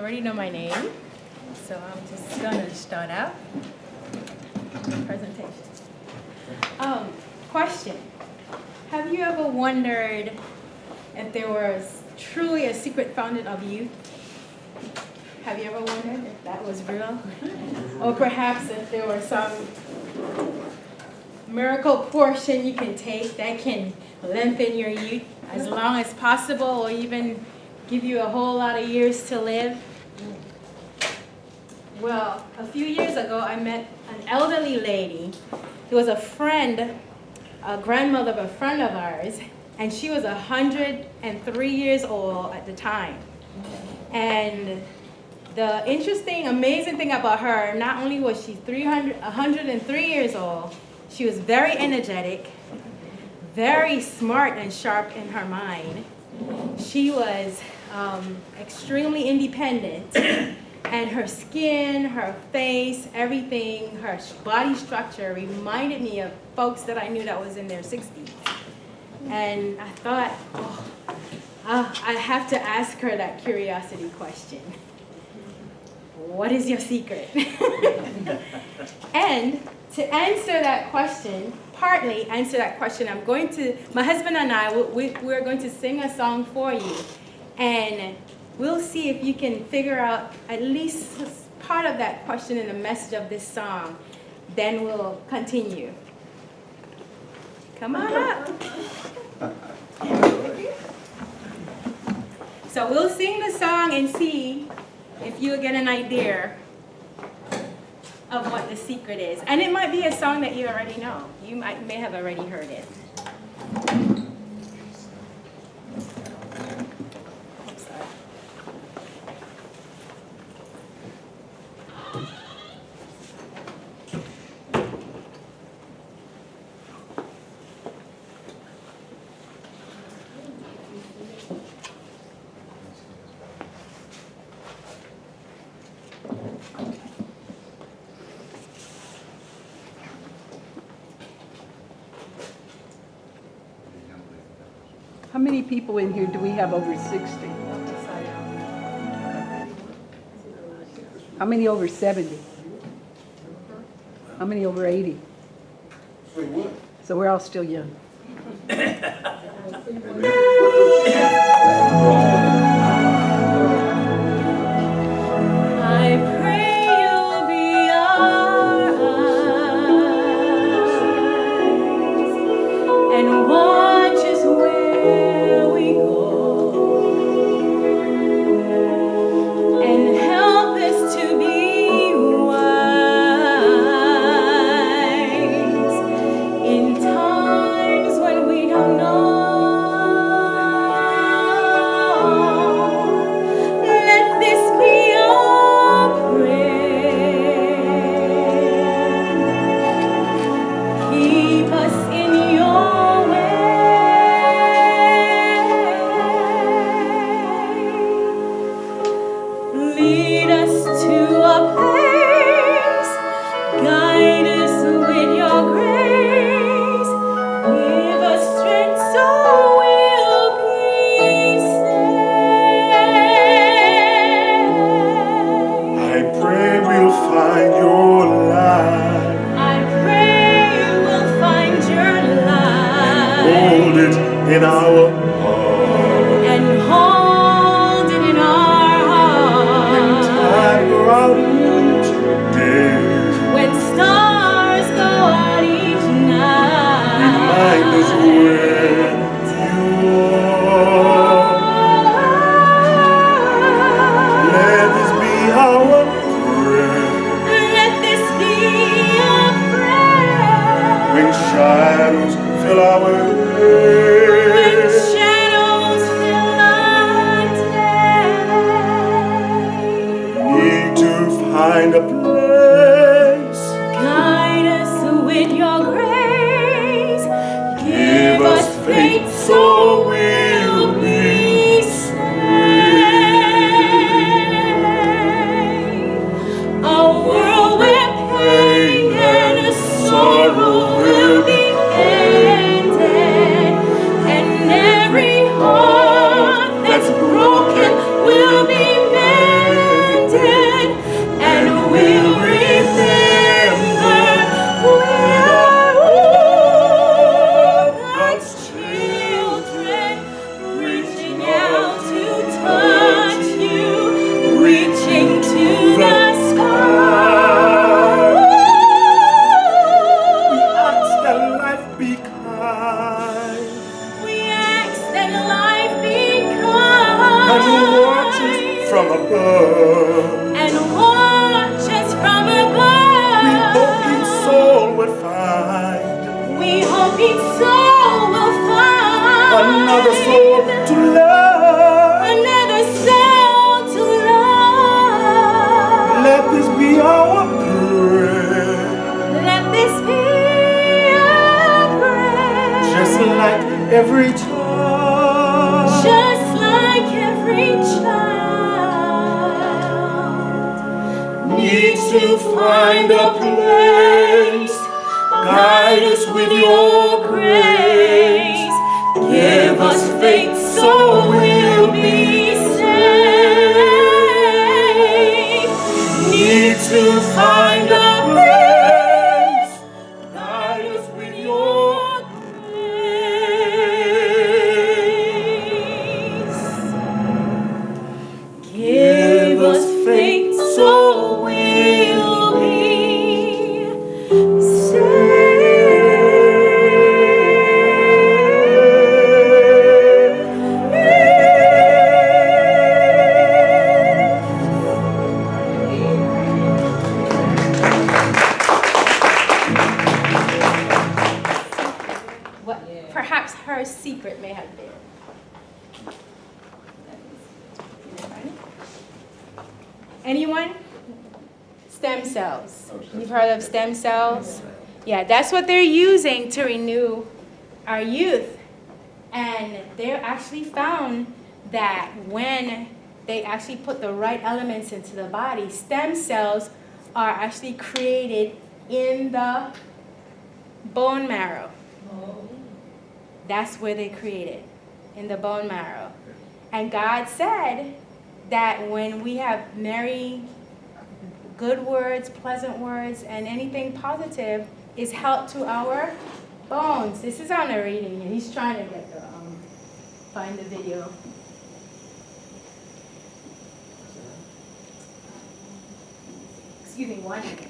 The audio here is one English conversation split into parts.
already know my name, so I'm just gonna start out the presentation. Question. Have you ever wondered if there was truly a secret fountain of youth? Have you ever wondered if that was real? Or perhaps if there were some miracle portion you can take that can lengthen your youth as long as possible, or even give you a whole lot of years to live? Well, a few years ago, I met an elderly lady. It was a friend, a grandmother of a friend of ours, and she was 103 years old at the time. And the interesting, amazing thing about her, not only was she 103 years old, she was very energetic, very smart and sharp in her mind. She was extremely independent, and her skin, her face, everything, her body structure reminded me of folks that I knew that was in their 60s. And I thought, I have to ask her that curiosity question. What is your secret? And to answer that question, partly answer that question, my husband and I, we're going to sing a song for you. And we'll see if you can figure out at least part of that question in the message of this song. Then we'll continue. Come on up. So we'll sing the song and see if you'll get an idea of what the secret is. And it might be a song that you already know. You may have already heard it. How many people in here do we have over 60? How many over 70? How many over 80? So we're all still young. I pray you'll be our eyes and watch us where we go, and help us to be wise in times when we don't know. Let this be our prayer. Keep us in your way. Lead us to a place. Guide us with your grace. Give us strength so we'll be saved. I pray we'll find your light. I pray we'll find your light Hold it in our heart. and hold it in our heart. Time around today. When stars go out each night, Remind us where you are. Let this be our prayer. let this be a prayer. When shadows fill our When way. shadows fill our day, Need to find a place. guide us with your grace. Give us faith so we'll be saved. A world where pain and sorrow will be ended, and every heart that's broken will be made. from above. and watch us from We hope above. each soul will find We hope each soul will find another soul to love. another soul to love. Let this be our prayer, Let this be our prayer. just like every child. Just like every child Needs to find a place. Guide us with your grace. Give us faith so we'll be saved. Need to find a place. Guide us with your grace. Give us faith so we'll be what perhaps her secret may have been. Anyone? Stem cells. You've heard of stem cells? Yeah, that's what they're using to renew our youth. And they're actually found that when they actually put the right elements into the body, stem cells are actually created in the bone marrow. That's where they created, in the bone marrow. And God said that when we have merry, good words, pleasant words, and anything positive is help to our bones. This is on the reading. He's trying to get the find the video. Excuse me, 1 minute.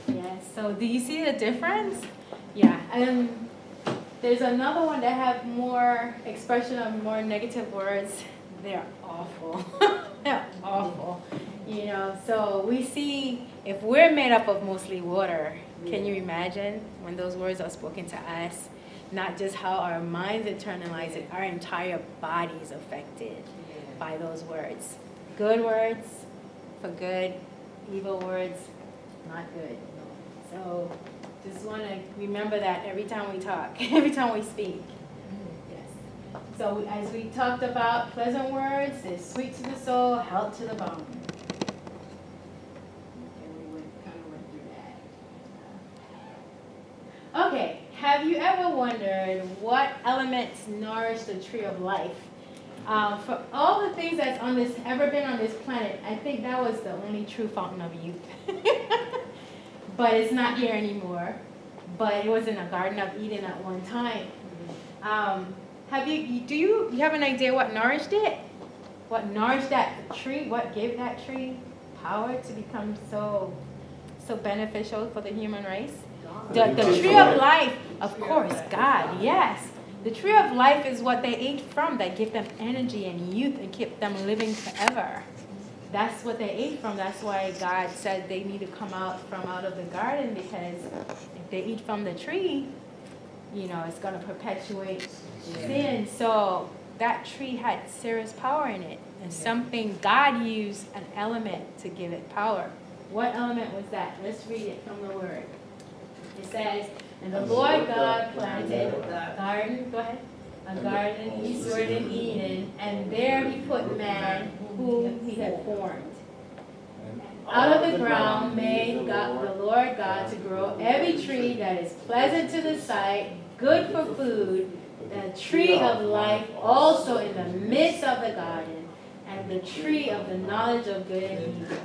Yes, so do you see the difference? Yeah, and there's another one that have more expression of more negative words. They're awful. They're awful. You know, so we see if we're made up of mostly water, can you imagine when those words are spoken to us? Not just how our minds internalize it, our entire body is affected by those words. Good words for good, evil words, not good. So just want to remember that every time we talk, every time we speak. Yes. So as we talked about, pleasant words is sweet to the soul, health to the bone. And we kind of went through that. Okay, have you ever wondered what elements nourish the tree of life? For all the things that's ever been on this planet, I think that was the only true fountain of youth. But it's not here anymore. But it was in the Garden of Eden at one time. Do you have an idea what nourished it? What nourished that tree? What gave that tree power to become so beneficial for the human race? The tree of life, of course, God, yes. The tree of life is what they ate from that gave them energy and youth and kept them living forever. That's what they ate from. That's why God said they need to come out of the garden, because if they eat from the tree, you know, it's going to perpetuate sin. So that tree had serious power in it. And something, God used an element to give it power. What element was that? Let's read it from the Word. It says, and the Lord God planted a garden, go ahead, a garden eastward in Eden, and there he put man whom he had formed. Out of the ground made God, the Lord God, to grow every tree that is pleasant to the sight, good for food, the tree of life also in the midst of the garden, and the tree of the knowledge of good and evil.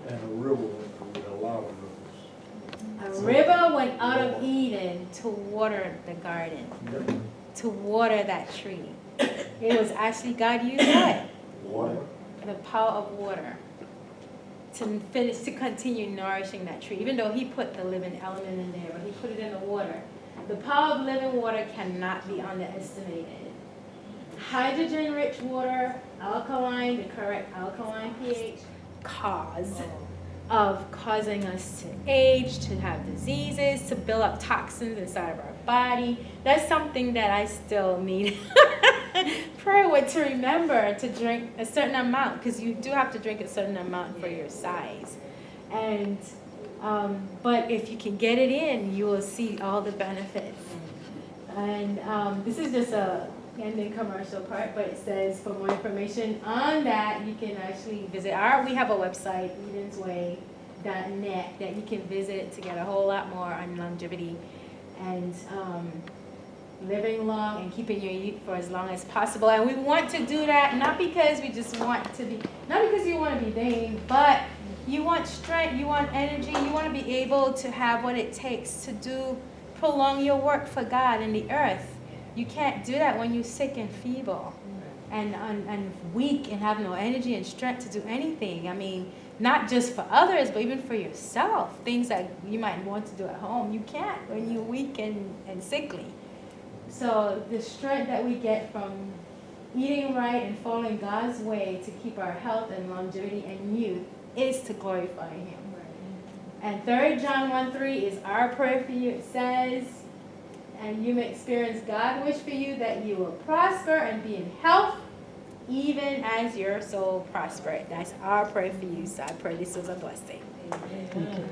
And a river with a lot of rivers. A river went out of Eden to water the garden, to water that tree. It was actually God used what? Water. The power of water to continue nourishing that tree. Even though he put the living element in there, but he put it in the water. The power of living water cannot be underestimated. Hydrogen-rich water, alkaline, the correct alkaline pH, causing us to age, to have diseases, to build up toxins inside of our body. That's something that I still need prayer with, to remember to drink a certain amount, because you do have to drink a certain amount for your size. And but if you can get it in, you will see all the benefits. And this is just a ending commercial part, but it says for more information on that, you can actually visit we have a website, edensway.net, that you can visit to get a whole lot more on longevity and living long and keeping your youth for as long as possible. And we want to do that not because we just want to be, not because you want to be vain, but you want strength, you want energy, you want to be able to have what it takes to prolong your work for God in the earth. You can't do that when you're sick and feeble and weak and have no energy and strength to do anything. I mean, not just for others, but even for yourself. Things that you might want to do at home, you can't when you're weak and sickly. So the strength that we get from eating right and following God's way to keep our health and longevity and youth is to glorify Him. And 3 John 1:3 is our prayer for you. It says, and you may experience God's wish for you, that you will prosper and be in health, even as your soul prospered. That's our prayer for you. So I pray this is a blessing. Thank you.